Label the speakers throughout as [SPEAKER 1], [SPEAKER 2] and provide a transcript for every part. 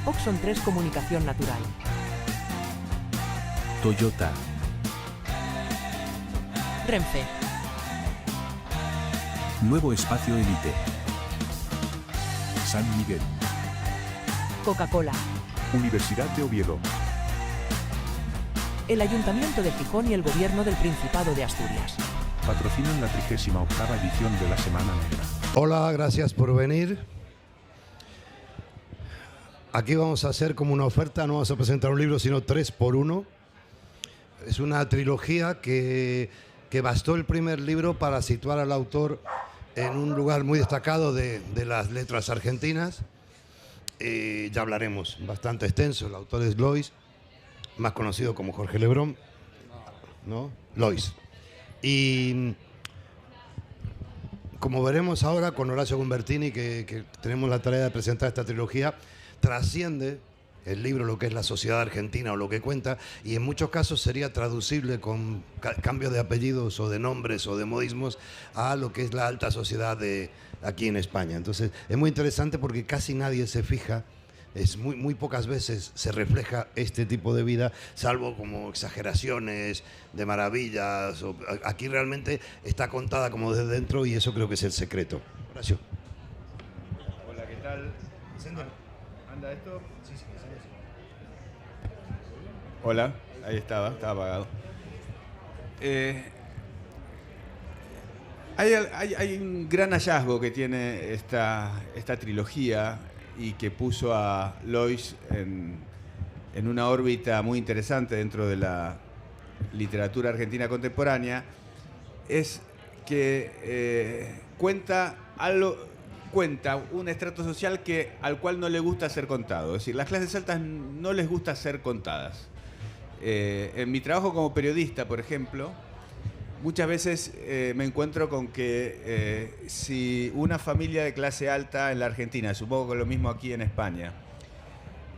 [SPEAKER 1] Oxon 3 Comunicación Natural.
[SPEAKER 2] Toyota.
[SPEAKER 1] Renfe.
[SPEAKER 2] Nuevo Espacio Elite. San Miguel.
[SPEAKER 1] Coca-Cola.
[SPEAKER 2] Universidad de Oviedo.
[SPEAKER 1] El Ayuntamiento de Gijón y el Gobierno del Principado de Asturias.
[SPEAKER 2] Patrocinan la 38ª edición de la Semana Negra.
[SPEAKER 3] Hola, gracias por venir. Aquí vamos a hacer como una oferta, no vamos a presentar un libro, sino 3 por 1. Es una trilogía que bastó el primer libro para situar al autor en un lugar muy destacado de las letras argentinas. Ya hablaremos, bastante extenso. El autor es Lois, más conocido como Jorge Lebrón, ¿no? Lois. Y como veremos ahora con Horacio Gumbertini, que tenemos la tarea de presentar esta trilogía, trasciende el libro lo que es la sociedad argentina o lo que cuenta, y en muchos casos sería traducible con cambio de apellidos o de nombres o de modismos a lo que es la alta sociedad de aquí en España. Entonces es muy interesante porque casi nadie se fija, muy pocas veces se refleja este tipo de vida, salvo como exageraciones de maravillas. Aquí realmente está contada como desde dentro, y eso creo que es el secreto. Horacio.
[SPEAKER 4] Hola, ¿qué tal? ¿Anda esto? Sí. Hola, ahí estaba apagado. Hay un gran hallazgo que tiene esta trilogía y que puso a Lois en una órbita muy interesante dentro de la literatura argentina contemporánea, es que cuenta un estrato social al cual no le gusta ser contado. Es decir, las clases altas no les gusta ser contadas. En mi trabajo como periodista, por ejemplo, muchas veces me encuentro con que si una familia de clase alta en la Argentina, supongo que lo mismo aquí en España,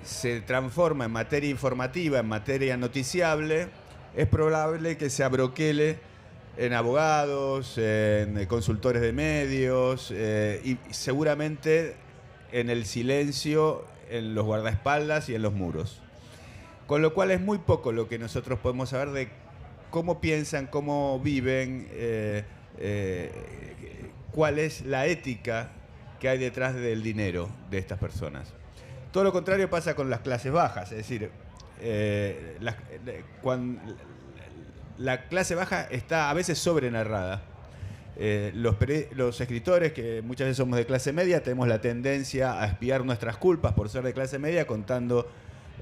[SPEAKER 4] se transforma en materia informativa, en materia noticiable, es probable que se abroquele en abogados, en consultores de medios y seguramente en el silencio, en los guardaespaldas y en los muros. Con lo cual es muy poco lo que nosotros podemos saber de cómo piensan, cómo viven, cuál es la ética que hay detrás del dinero de estas personas. Todo lo contrario pasa con las clases bajas, es decir, la clase baja está a veces sobrenarrada. Los escritores, que muchas veces somos de clase media, tenemos la tendencia a expiar nuestras culpas por ser de clase media contando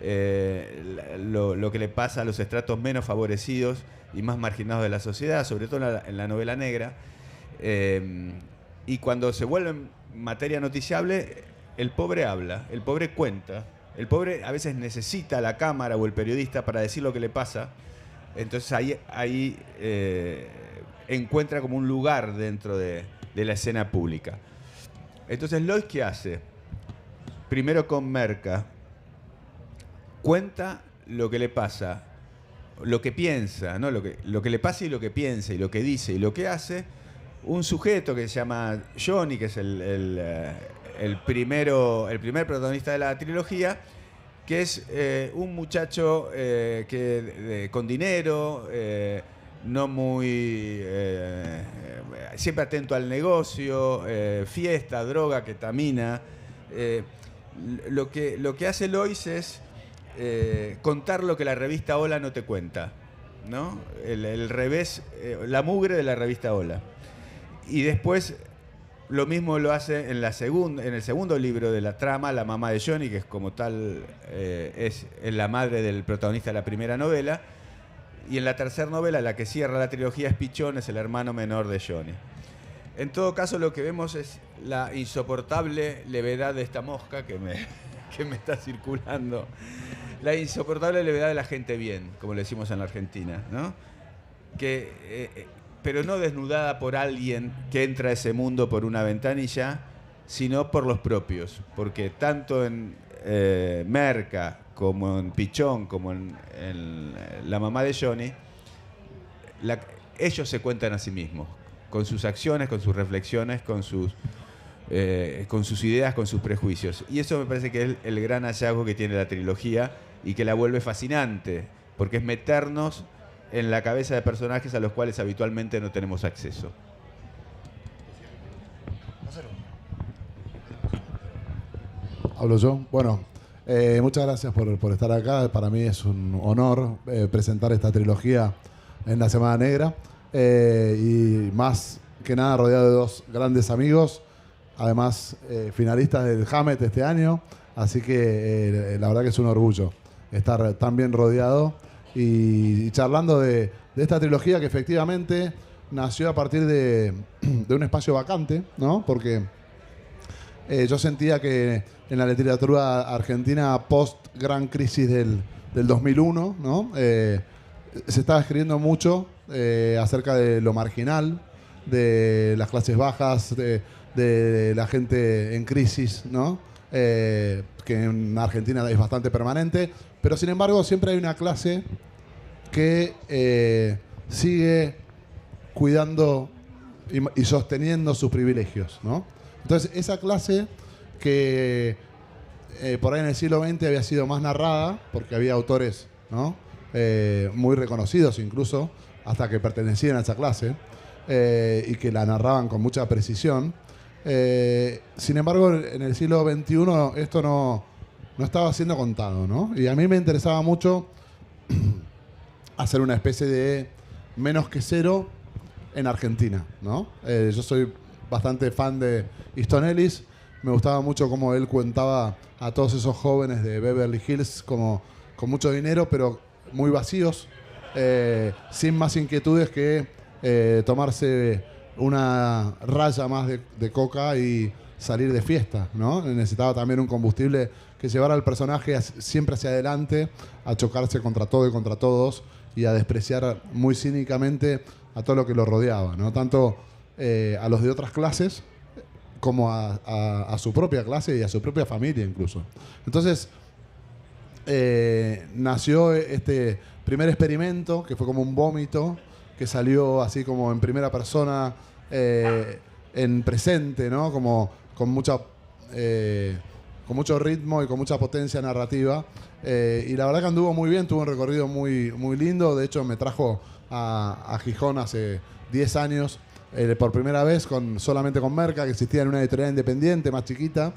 [SPEAKER 4] lo que le pasa a los estratos menos favorecidos y más marginados de la sociedad, sobre todo en la novela negra. Y cuando se vuelve materia noticiable, el pobre habla, el pobre cuenta, el pobre a veces necesita la cámara o el periodista para decir lo que le pasa. Entonces ahí encuentra como un lugar dentro de la escena pública. Entonces, Lois, ¿qué hace? Primero con Merca, cuenta lo que le pasa, lo que piensa, ¿no? Lo que le pasa y lo que piensa, y lo que dice y lo que hace, un sujeto que se llama Johnny, que es el primer protagonista de la trilogía, que es un muchacho con dinero, no muy siempre atento al negocio, fiesta, droga, ketamina. Lo que hace Lois es contar lo que la revista Hola no te cuenta, ¿no? El revés, la mugre de la revista Hola. Y después lo mismo lo hace en el segundo libro de la trama, la mamá de Johnny, que es como tal, es la madre del protagonista de la primera novela. Y en la tercera novela, la que cierra la trilogía, es Pichón, es el hermano menor de Johnny. En todo caso, lo que vemos es la insoportable levedad de esta mosca que me está circulando. La insoportable levedad de la gente bien, como le decimos en la Argentina, ¿no? Pero no desnudada por alguien que entra a ese mundo por una ventanilla, sino por los propios. Porque tanto en Merca, como en Pichón, como en la mamá de Johnny, ellos se cuentan a sí mismos, con sus acciones, con sus reflexiones, con sus con sus ideas, con sus prejuicios. Y eso me parece que es el gran hallazgo que tiene la trilogía y que la vuelve fascinante, porque es meternos en la cabeza de personajes a los cuales habitualmente no tenemos acceso.
[SPEAKER 5] Hablo yo. Bueno, muchas gracias por estar acá. Para mí es un honor presentar esta trilogía en la Semana Negra. Y más que nada rodeado de dos grandes amigos, además finalistas del Hammett este año. Así que la verdad que es un orgullo estar tan bien rodeado y charlando de esta trilogía que efectivamente nació a partir de un espacio vacante, ¿no? Porque yo sentía que en la literatura argentina post gran crisis del 2001, ¿no? Se estaba escribiendo mucho acerca de lo marginal, de las clases bajas, de la gente en crisis, ¿no? Que en Argentina es bastante permanente, pero sin embargo siempre hay una clase que sigue cuidando y sosteniendo sus privilegios, ¿no? Entonces esa clase que por ahí en el siglo XX había sido más narrada, porque había autores, ¿no? Muy reconocidos incluso, hasta que pertenecían a esa clase, y que la narraban con mucha precisión. Sin embargo, en el siglo XXI esto no estaba siendo contado, ¿no? Y a mí me interesaba mucho hacer una especie de menos que cero en Argentina, ¿no? Yo soy bastante fan de Easton Ellis. Me gustaba mucho cómo él contaba a todos esos jóvenes de Beverly Hills como con mucho dinero, pero muy vacíos, sin más inquietudes que tomarse una raya más de coca y salir de fiesta, ¿no? Necesitaba también un combustible que llevara al personaje siempre hacia adelante, a chocarse contra todo y contra todos y a despreciar muy cínicamente a todo lo que lo rodeaba, ¿no? Tanto a los de otras clases como a su propia clase y a su propia familia incluso. Entonces nació este primer experimento que fue como un vómito que salió así como en primera persona, en presente, ¿no? Como con mucho ritmo y con mucha potencia narrativa. Y la verdad que anduvo muy bien, tuvo un recorrido muy, muy lindo. De hecho, me trajo a Gijón hace 10 años por primera vez solamente con Merca, que existía en una editorial independiente más chiquita.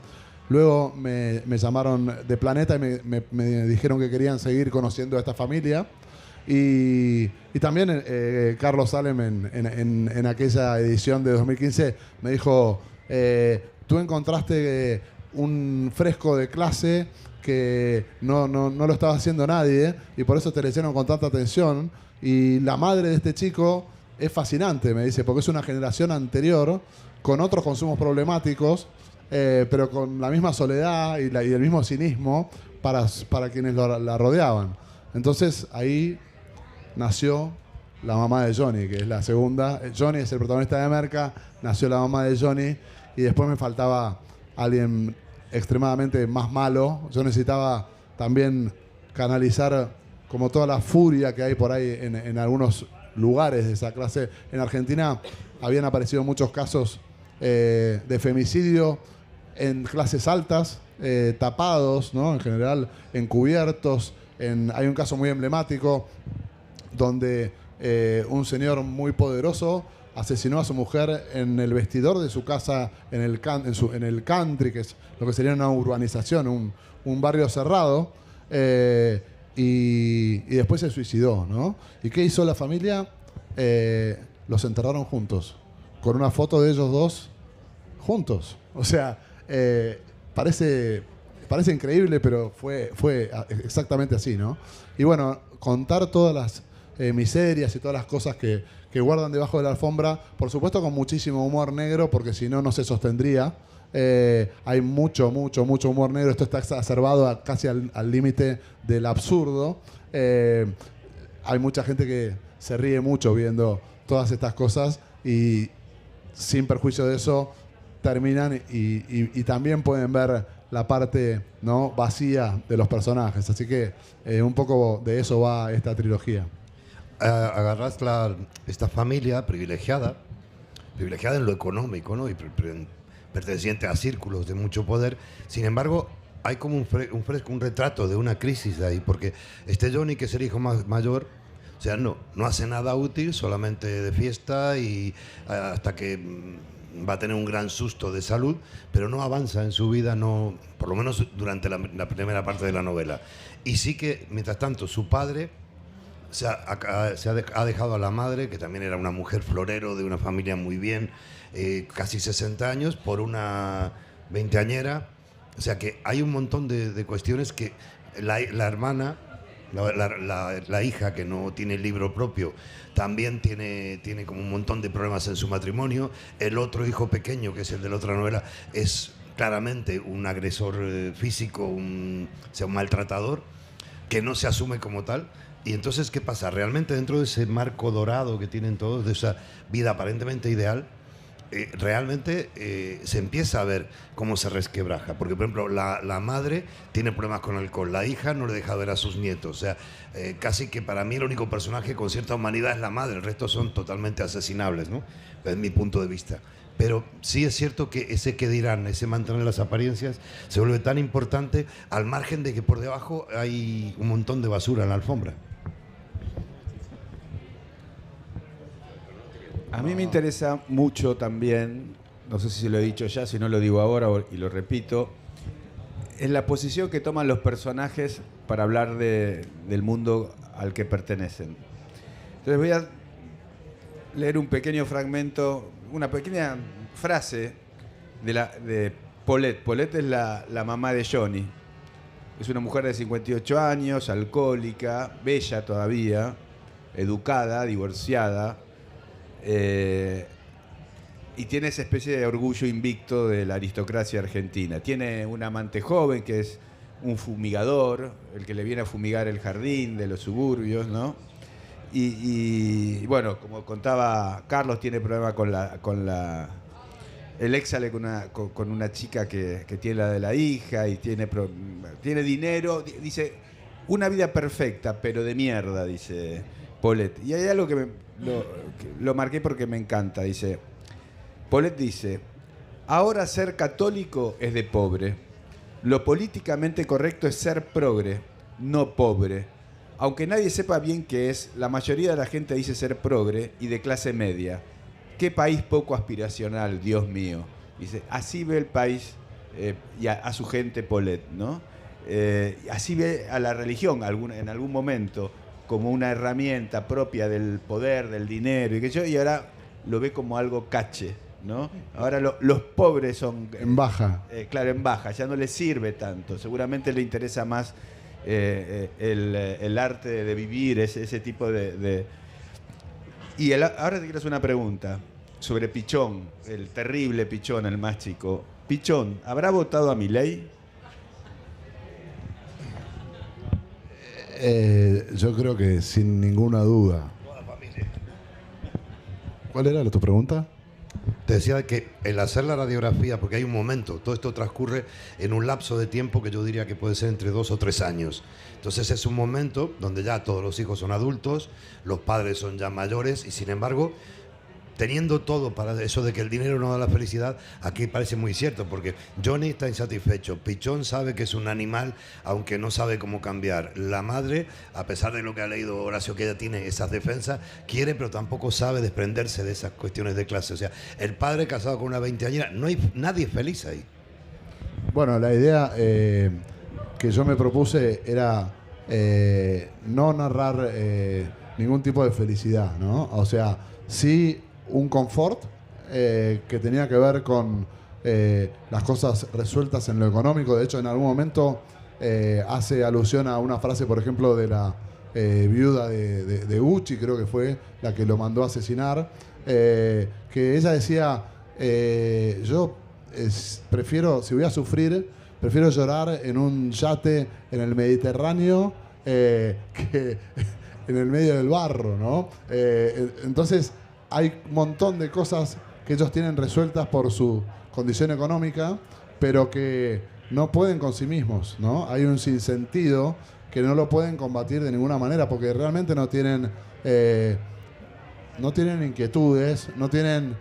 [SPEAKER 5] Luego me llamaron de Planeta y me dijeron que querían seguir conociendo a esta familia. Y también Carlos Salem en aquella edición de 2015 me dijo, tú encontraste un fresco de clase que no lo estaba haciendo nadie y por eso te leyeron con tanta atención, y la madre de este chico es fascinante, me dice, porque es una generación anterior con otros consumos problemáticos, pero con la misma soledad y el mismo cinismo para quienes la rodeaban. Entonces ahí nació la mamá de Johnny, que es la segunda. Johnny es el protagonista de Merca, nació la mamá de Johnny, y después me faltaba alguien extremadamente más malo. Yo necesitaba también canalizar como toda la furia que hay por ahí en algunos lugares de esa clase. En Argentina habían aparecido muchos casos de femicidio en clases altas, tapados, ¿no? En general encubiertos. Hay un caso muy emblemático donde un señor muy poderoso asesinó a su mujer en el vestidor de su casa en el country, que es lo que sería una urbanización, un barrio cerrado, y después se suicidó, ¿no? ¿Y qué hizo la familia? Los enterraron juntos, con una foto de ellos dos juntos. O sea, parece increíble, pero fue exactamente así, ¿no? Y bueno, contar todas las miserias y todas las cosas que guardan debajo de la alfombra, por supuesto con muchísimo humor negro, porque si no se sostendría. Hay mucho humor negro. Esto está exacerbado casi al límite del absurdo. Hay mucha gente que se ríe mucho viendo todas estas cosas y sin perjuicio de eso terminan y también pueden ver la parte, ¿no?, vacía de los personajes. Así que un poco de eso va esta trilogía.
[SPEAKER 3] Agarras esta familia privilegiada en lo económico, ¿no? Y perteneciente a círculos de mucho poder. Sin embargo, hay como un retrato de una crisis de ahí, porque este Johnny, que es el hijo mayor, o sea, no hace nada útil, solamente de fiesta y hasta que va a tener un gran susto de salud, pero no avanza en su vida, no, por lo menos durante la primera parte de la novela. Y sí que, mientras tanto, su padre ha dejado a la madre, que también era una mujer florero de una familia muy bien, casi 60 años, por una veinteañera. O sea que hay un montón de cuestiones que la hermana, la hija que no tiene libro propio, también tiene como un montón de problemas en su matrimonio. El otro hijo pequeño, que es el de la otra novela, es claramente un agresor físico, un maltratador, que no se asume como tal. Y entonces, ¿qué pasa? Realmente dentro de ese marco dorado que tienen todos, de esa vida aparentemente ideal, realmente se empieza a ver cómo se resquebraja. Porque, por ejemplo, la madre tiene problemas con alcohol, la hija no le deja ver a sus nietos. O sea, casi que para mí el único personaje con cierta humanidad es la madre, el resto son totalmente asesinables, ¿no? Es mi punto de vista. Pero sí es cierto que ese que dirán, ese mantener las apariencias, se vuelve tan importante al margen de que por debajo hay un montón de basura en la alfombra.
[SPEAKER 4] A mí me interesa mucho también, no sé si lo he dicho ya, si no lo digo ahora y lo repito, es la posición que toman los personajes para hablar del mundo al que pertenecen. Entonces voy a leer un pequeño fragmento, una pequeña frase de Paulette. Paulette es la mamá de Johnny. Es una mujer de 58 años, alcohólica, bella todavía, educada, divorciada. Y tiene esa especie de orgullo invicto de la aristocracia argentina. Tiene un amante joven que es un fumigador, el que le viene a fumigar el jardín de los suburbios, ¿no? Y bueno, como contaba Carlos, tiene problema el ex sale con una chica que tiene la de la hija y tiene dinero. Dice, una vida perfecta, pero de mierda, dice Paulette. Y hay algo que lo marqué porque me encanta. Dice, Paulette dice, ahora ser católico es de pobre. Lo políticamente correcto es ser progre, no pobre. Aunque nadie sepa bien qué es, la mayoría de la gente dice ser progre y de clase media. Qué país poco aspiracional, Dios mío. Dice, así ve el país y a su gente Paulette, ¿no? Así ve a la religión en algún momento como una herramienta propia del poder, del dinero, y ahora lo ve como algo cache, ¿no? Ahora los pobres son...
[SPEAKER 5] En baja.
[SPEAKER 4] Claro, en baja, ya no le sirve tanto. Seguramente le interesa más el arte de vivir, ese tipo de... Y ahora te quiero hacer una pregunta sobre Pichón, el terrible Pichón, el más chico. Pichón, ¿habrá votado a Milei?
[SPEAKER 5] Yo creo que sin ninguna duda. ¿Cuál era tu pregunta?
[SPEAKER 3] Te decía que el hacer la radiografía, porque hay un momento, todo esto transcurre en un lapso de tiempo que yo diría que puede ser entre 2 o 3 años. Entonces es un momento donde ya todos los hijos son adultos, los padres son ya mayores y sin embargo, teniendo todo para eso de que el dinero no da la felicidad, aquí parece muy cierto, porque Johnny está insatisfecho, Pichón sabe que es un animal, aunque no sabe cómo cambiar. La madre, a pesar de lo que ha leído Horacio, que ella tiene esas defensas, quiere, pero tampoco sabe desprenderse de esas cuestiones de clase. O sea, el padre casado con una veinteañera, no hay nadie feliz ahí.
[SPEAKER 5] Bueno, la idea que yo me propuse era no narrar ningún tipo de felicidad, ¿no? O sea, sí un confort que tenía que ver con las cosas resueltas en lo económico. De hecho, en algún momento hace alusión a una frase, por ejemplo, de la viuda de Gucci, creo que fue la que lo mandó a asesinar, que ella decía, yo prefiero, si voy a sufrir, prefiero llorar en un yate en el Mediterráneo que en el medio del barro, ¿no? Entonces, hay un montón de cosas que ellos tienen resueltas por su condición económica, pero que no pueden con sí mismos, ¿no? Hay un sinsentido que no lo pueden combatir de ninguna manera, porque realmente no tienen inquietudes, no tienen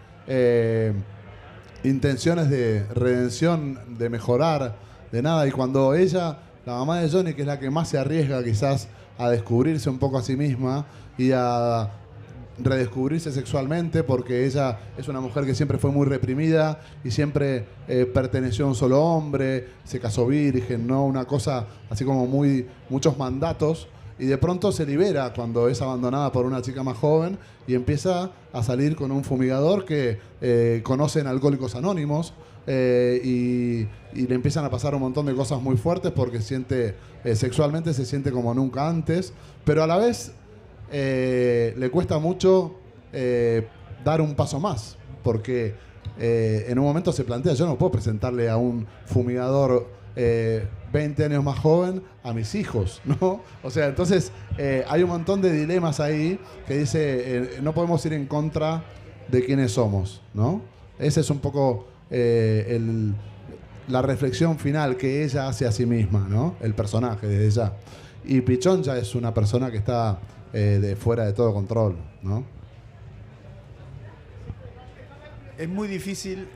[SPEAKER 5] intenciones de redención, de mejorar, de nada. Y cuando ella, la mamá de Johnny, que es la que más se arriesga quizás a descubrirse un poco a sí misma y a redescubrirse sexualmente, porque ella es una mujer que siempre fue muy reprimida y siempre perteneció a un solo hombre, se casó virgen, ¿no? Una cosa así como muchos mandatos, y de pronto se libera cuando es abandonada por una chica más joven y empieza a salir con un fumigador que conoce en Alcohólicos Anónimos, y le empiezan a pasar un montón de cosas muy fuertes porque sexualmente se siente como nunca antes, pero a la vez le cuesta mucho dar un paso más, porque en un momento se plantea, yo no puedo presentarle a un fumigador 20 años más joven a mis hijos, ¿no? O sea, entonces hay un montón de dilemas ahí que dice, no podemos ir en contra de quienes somos, ¿no? Ese es un poco la reflexión final que ella hace a sí misma, ¿no? El personaje desde ya. Y Pichón ya es una persona que está fuera de todo control, ¿no?
[SPEAKER 4] Es muy difícil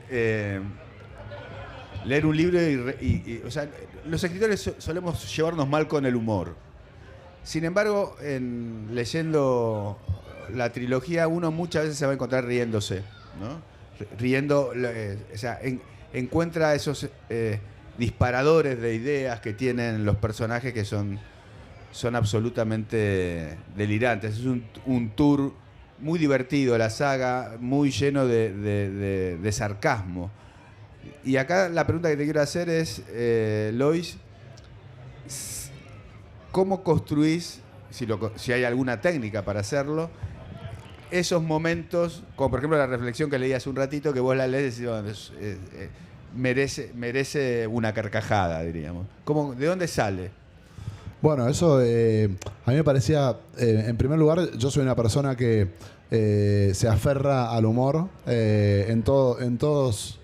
[SPEAKER 4] leer un libro o sea, los escritores solemos llevarnos mal con el humor. Sin embargo, leyendo la trilogía, uno muchas veces se va a encontrar riéndose, ¿no? Riendo, o sea, encuentra esos disparadores de ideas que tienen los personajes que son absolutamente delirantes. Es un tour muy divertido, la saga, muy lleno de sarcasmo. Y acá la pregunta que te quiero hacer es, Lois, ¿cómo construís, si hay alguna técnica para hacerlo, esos momentos, como por ejemplo la reflexión que leí hace un ratito, que vos la lees y decís, merece una carcajada, diríamos? ¿De dónde sale?
[SPEAKER 5] Bueno, eso a mí me parecía, en primer lugar, yo soy una persona que se aferra al humor en todos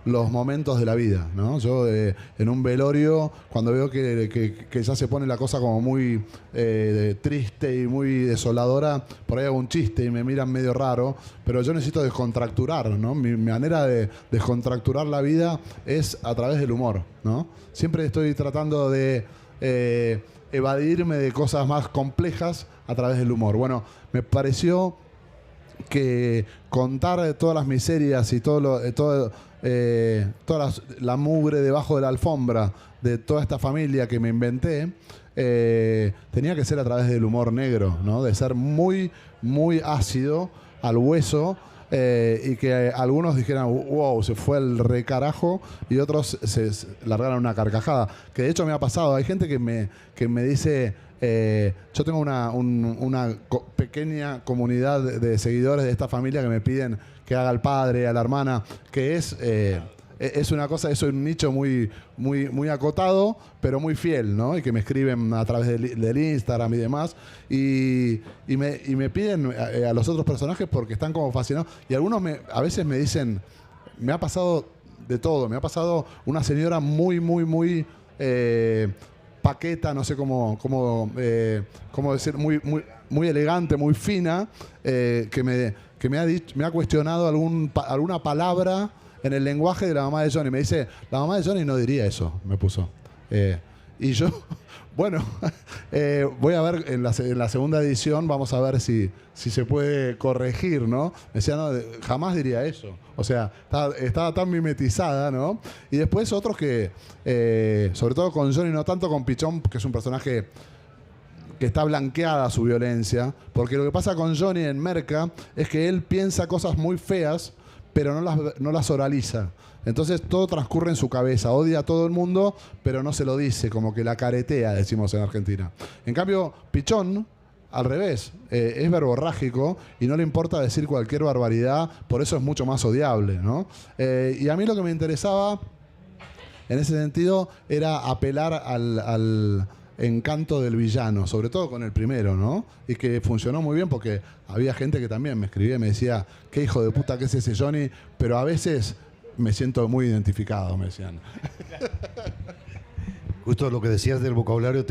[SPEAKER 5] los momentos de la vida, ¿no? Yo en un velorio, cuando veo que ya se pone la cosa como muy triste y muy desoladora, por ahí hago un chiste y me miran medio raro, pero yo necesito descontracturar, ¿no? Mi manera de descontracturar la vida es a través del humor, ¿no? Siempre estoy tratando de evadirme de cosas más complejas a través del humor. Bueno, me pareció que contar todas las miserias y toda la mugre debajo de la alfombra de toda esta familia que me inventé, tenía que ser a través del humor negro, ¿no? De ser muy, muy ácido al hueso, y que algunos dijeran, wow, se fue el recarajo, y otros se largaron una carcajada. Que de hecho me ha pasado, hay gente que me dice, yo tengo una pequeña comunidad de seguidores de esta familia que me piden que haga al padre, a la hermana, que es una cosa, es un nicho muy, muy, muy acotado, pero muy fiel, ¿no? Y que me escriben a través del Instagram y demás. Y me piden a los otros personajes porque están como fascinados. Y algunos a veces me dicen, me ha pasado de todo. Me ha pasado una señora muy, muy, muy paqueta, no sé cómo decir, muy, muy, muy elegante, muy fina, que me ha cuestionado alguna palabra en el lenguaje de la mamá de Johnny. Me dice, la mamá de Johnny no diría eso, me puso. Y yo, bueno, voy a ver en la segunda edición, vamos a ver si se puede corregir, ¿no? Me decía, no, jamás diría eso. O sea, estaba tan mimetizada, ¿no? Y después otros que, sobre todo con Johnny, no tanto con Pichón, que es un personaje que está blanqueada su violencia, porque lo que pasa con Johnny en Merca es que él piensa cosas muy feas, pero no las oraliza. Entonces todo transcurre en su cabeza, odia a todo el mundo, pero no se lo dice, como que la caretea, decimos en Argentina. En cambio, Pichón, al revés, es verborrágico y no le importa decir cualquier barbaridad, por eso es mucho más odiable, ¿no? Y a mí lo que me interesaba en ese sentido era apelar al encanto del villano, sobre todo con el primero, ¿no? Y que funcionó muy bien porque había gente que también me escribía y me decía, qué hijo de puta que es ese Johnny, pero a veces me siento muy identificado, me decían.
[SPEAKER 3] Justo lo que decías del vocabulario,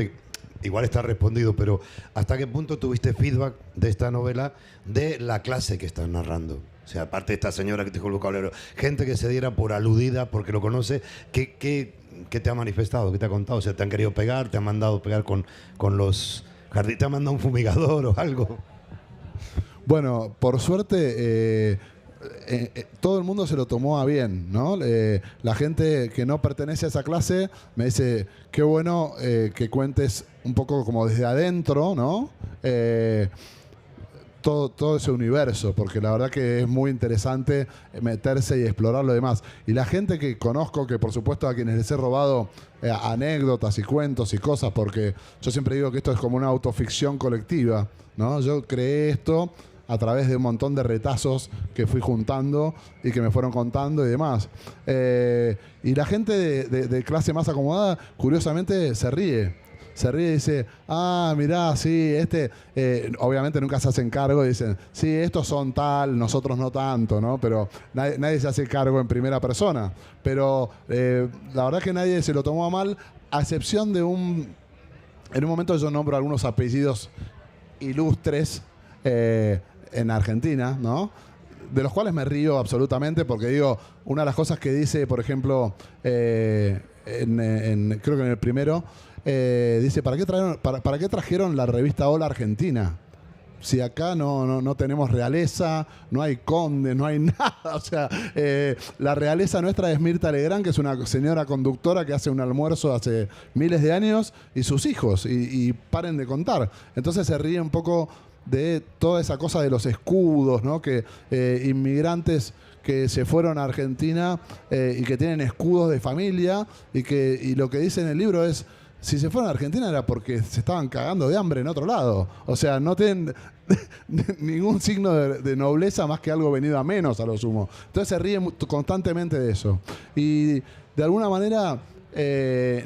[SPEAKER 3] igual está respondido, pero ¿hasta qué punto tuviste feedback de esta novela de la clase que estás narrando? O sea, aparte de esta señora que te dijo el vocabulario, gente que se diera por aludida porque lo conoce, ¿qué te ha manifestado? ¿Qué te ha contado? O sea, ¿te han querido pegar? ¿Te han mandado pegar con los jardines? ¿Te han mandado un fumigador o algo?
[SPEAKER 5] Bueno, por suerte, todo el mundo se lo tomó a bien, ¿no? La gente que no pertenece a esa clase me dice, qué bueno que cuentes un poco como desde adentro, ¿no? Todo ese universo, porque la verdad que es muy interesante meterse y explorar lo demás. Y la gente que conozco, que por supuesto a quienes les he robado anécdotas y cuentos y cosas, porque yo siempre digo que esto es como una autoficción colectiva, ¿no? Yo creé esto a través de un montón de retazos que fui juntando y que me fueron contando y demás. Y la gente de clase más acomodada, curiosamente, se ríe. Se ríe y dice, mirá, sí, obviamente nunca se hacen cargo y dicen, sí, estos son tal, nosotros no tanto, ¿no? Pero nadie se hace cargo en primera persona. Pero la verdad que nadie se lo tomó a mal, a excepción de en un momento yo nombro algunos apellidos ilustres en Argentina, ¿no? De los cuales me río absolutamente porque digo, una de las cosas que dice, por ejemplo, creo que en el primero, dice, ¿para qué trajeron la revista Hola Argentina? Si acá no tenemos realeza, no hay conde, no hay nada. O sea, la realeza nuestra es Mirta Legrand, que es una señora conductora que hace un almuerzo hace miles de años, y sus hijos, y paren de contar. Entonces se ríe un poco de toda esa cosa de los escudos, ¿no? Que inmigrantes que se fueron a Argentina y que tienen escudos de familia, y lo que dice en el libro es, si se fueron a Argentina era porque se estaban cagando de hambre en otro lado. O sea, no tienen ningún signo de nobleza más que algo venido a menos a lo sumo. Entonces se ríe constantemente de eso. Y de alguna manera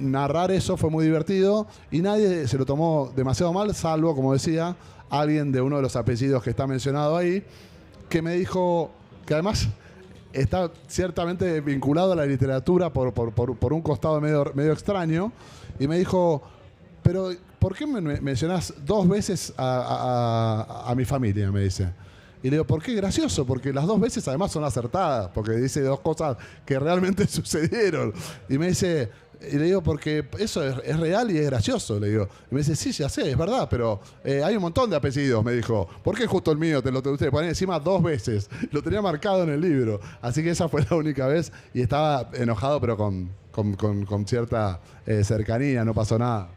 [SPEAKER 5] narrar eso fue muy divertido y nadie se lo tomó demasiado mal, salvo, como decía, alguien de uno de los apellidos que está mencionado ahí, que me dijo que además está ciertamente vinculado a la literatura por un costado medio extraño. Y me dijo, pero ¿por qué me mencionás 2 veces a mi familia? Me dice. Y le digo, ¿por qué? Gracioso, porque las 2 veces además son acertadas, porque dice 2 cosas que realmente sucedieron. Y me dice, y le digo, porque eso es real y es gracioso, le digo. Y me dice, sí, ya sé, es verdad, pero hay un montón de apellidos, me dijo. ¿Por qué justo el mío te lo ponen encima 2 veces? Lo tenía marcado en el libro. Así que esa fue la única vez y estaba enojado, pero con cierta cercanía, no pasó nada.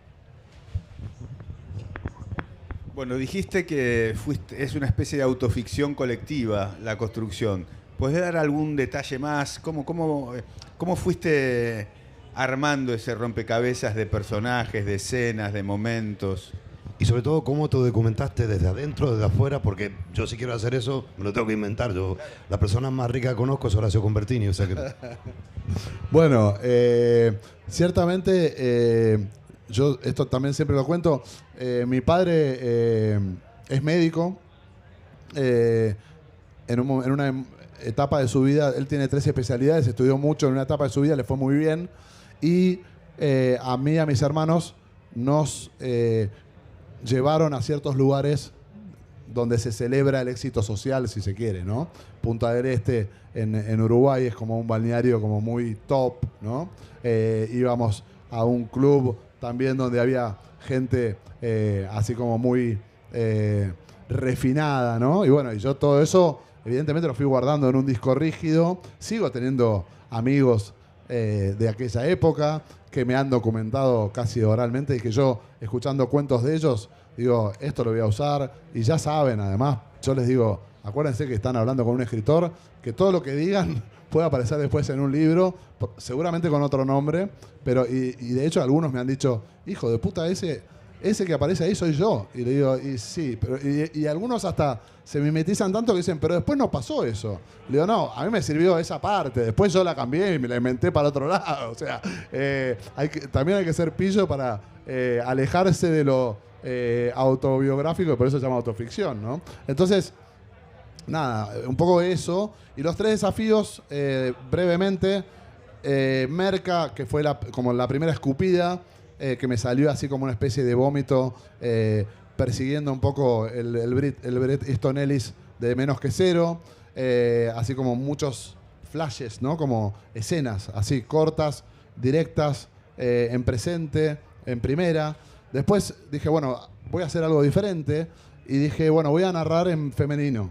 [SPEAKER 4] Bueno, dijiste que es una especie de autoficción colectiva la construcción. ¿Puedes dar algún detalle más? ¿Cómo fuiste armando ese rompecabezas de personajes, de escenas, de momentos?
[SPEAKER 3] Y sobre todo, ¿cómo te documentaste desde adentro, desde afuera? Porque yo si quiero hacer eso, me lo tengo que inventar. La persona más rica que conozco es Horacio Convertini, o sea que...
[SPEAKER 5] Bueno, ciertamente, yo esto también siempre lo cuento, mi padre es médico, en una etapa de su vida, él tiene 3 especialidades, estudió mucho en una etapa de su vida, le fue muy bien, y a mí y a mis hermanos nos llevaron a ciertos lugares donde se celebra el éxito social, si se quiere, ¿no? Punta del Este en Uruguay es como un balneario como muy top, ¿no? Íbamos a un club también donde había gente así como muy refinada, ¿no? Y bueno, y yo todo eso evidentemente lo fui guardando en un disco rígido. Sigo teniendo amigos de aquella época que me han documentado casi oralmente y que yo, escuchando cuentos de ellos, digo, esto lo voy a usar. Y ya saben, además, yo les digo, acuérdense que están hablando con un escritor, que todo lo que digan puede aparecer después en un libro, seguramente con otro nombre, pero y de hecho algunos me han dicho, hijo de puta, ese que aparece ahí soy yo. Y le digo, y sí, pero, y algunos hasta se mimetizan tanto que dicen, pero después no pasó eso. Le digo, no, a mí me sirvió esa parte, después yo la cambié y me la inventé para otro lado. O sea, también hay que ser pillo para alejarse de lo autobiográfico, y por eso se llama autoficción, ¿no? Entonces, nada, un poco eso. Y los 3 desafíos, brevemente, Merca, que fue como la primera escupida, que me salió así como una especie de vómito, persiguiendo un poco el Bret Easton Ellis de Menos que Cero, así como muchos flashes, ¿no? Como escenas así cortas, directas, en presente, en primera. Después dije, bueno, voy a hacer algo diferente y dije, bueno, voy a narrar en femenino.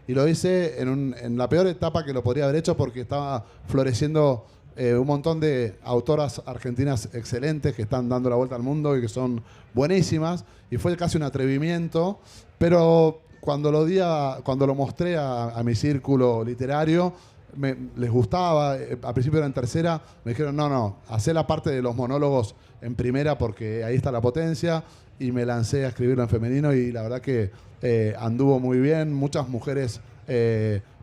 [SPEAKER 5] Y lo hice en la peor etapa que lo podría haber hecho porque estaba floreciendo un montón de autoras argentinas excelentes que están dando la vuelta al mundo y que son buenísimas. Y fue casi un atrevimiento, pero cuando lo mostré a mi círculo literario, les gustaba. Al principio era en tercera, me dijeron, no, hacé la parte de los monólogos en primera porque ahí está la potencia, y me lancé a escribirlo en femenino y la verdad que anduvo muy bien. Muchas mujeres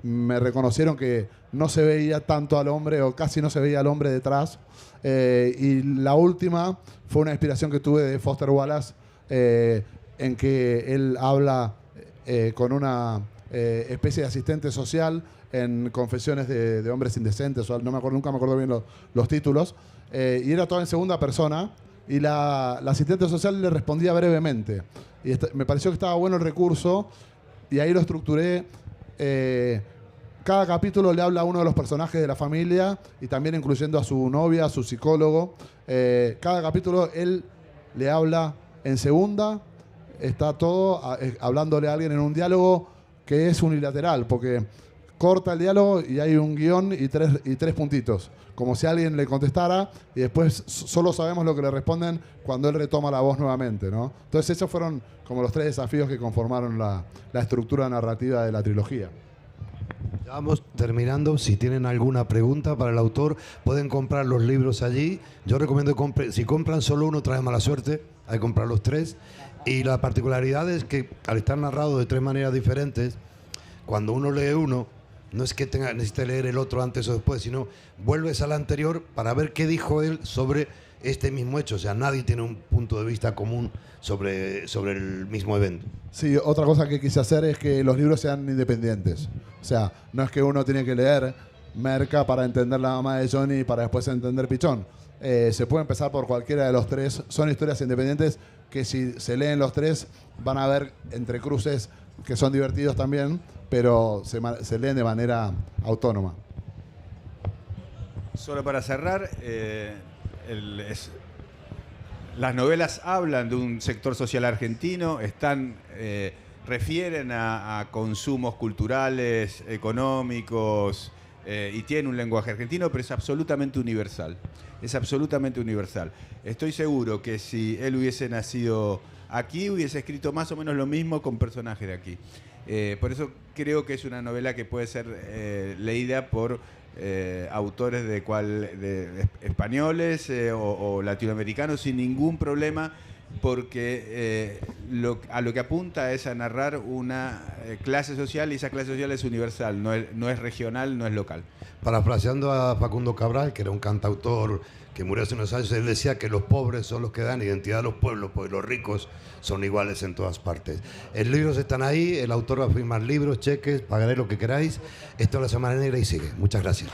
[SPEAKER 5] me reconocieron que no se veía tanto al hombre, o casi no se veía al hombre detrás. Y la última fue una inspiración que tuve de Foster Wallace, en que él habla con una especie de asistente social en Confesiones de hombres indecentes, o nunca me acuerdo bien los títulos, y era todo en segunda persona, y la asistente social le respondía brevemente. Y me pareció que estaba bueno el recurso, y ahí lo estructuré. Cada capítulo le habla a uno de los personajes de la familia, y también incluyendo a su novia, a su psicólogo. Cada capítulo él le habla en segunda, está todo hablándole a alguien en un diálogo que es unilateral, porque corta el diálogo y hay un guión y tres puntitos, como si alguien le contestara, y después solo sabemos lo que le responden cuando él retoma la voz nuevamente, ¿no? Entonces esos fueron como los 3 desafíos que conformaron la estructura narrativa de la trilogía.
[SPEAKER 3] Ya vamos terminando. Si tienen alguna pregunta para el autor, pueden comprar los libros allí. Yo recomiendo que si compran solo uno, trae mala suerte. Hay que comprar los 3. Y la particularidad es que al estar narrado de 3 maneras diferentes, cuando uno lee uno, no es que necesite leer el otro antes o después, sino vuelves al anterior para ver qué dijo él sobre este mismo hecho. O sea, nadie tiene un punto de vista común sobre el mismo evento.
[SPEAKER 5] Sí, otra cosa que quise hacer es que los libros sean independientes. O sea, no es que uno tiene que leer Merca para entender La mamá de Johnny y para después entender Pichón. Se puede empezar por cualquiera de los 3. Son historias independientes que si se leen los 3 van a ver entrecruces que son divertidos también, pero se leen de manera autónoma.
[SPEAKER 4] Solo para cerrar, las novelas hablan de un sector social argentino, refieren a consumos culturales, económicos, y tienen un lenguaje argentino, pero es absolutamente universal. Es absolutamente universal. Estoy seguro que si él hubiese nacido aquí, hubiese escrito más o menos lo mismo con personajes de aquí. Por eso creo que es una novela que puede ser leída por autores de españoles o latinoamericanos sin ningún problema, porque a lo que apunta es a narrar una clase social, y esa clase social es universal, no es regional, no es local.
[SPEAKER 3] Parafraseando a Facundo Cabral, que era un cantautor que murió hace unos años, él decía que los pobres son los que dan identidad a los pueblos, porque los ricos son iguales en todas partes. Los libros están ahí, el autor va a firmar libros, cheques, pagaré lo que queráis. Esto es La Semana Negra y sigue. Muchas gracias.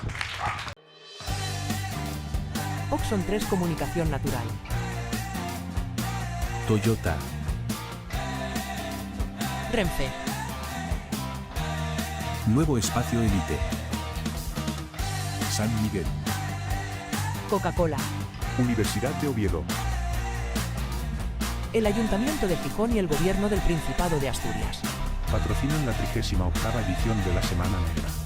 [SPEAKER 1] Oxon 3 Comunicación Natural.
[SPEAKER 2] Toyota.
[SPEAKER 1] Renfe.
[SPEAKER 2] Nuevo Espacio Elite. San Miguel.
[SPEAKER 1] Coca-Cola.
[SPEAKER 2] Universidad de Oviedo.
[SPEAKER 1] El Ayuntamiento de Gijón y el Gobierno del Principado de Asturias.
[SPEAKER 2] Patrocinan la 38ª edición de La Semana Negra.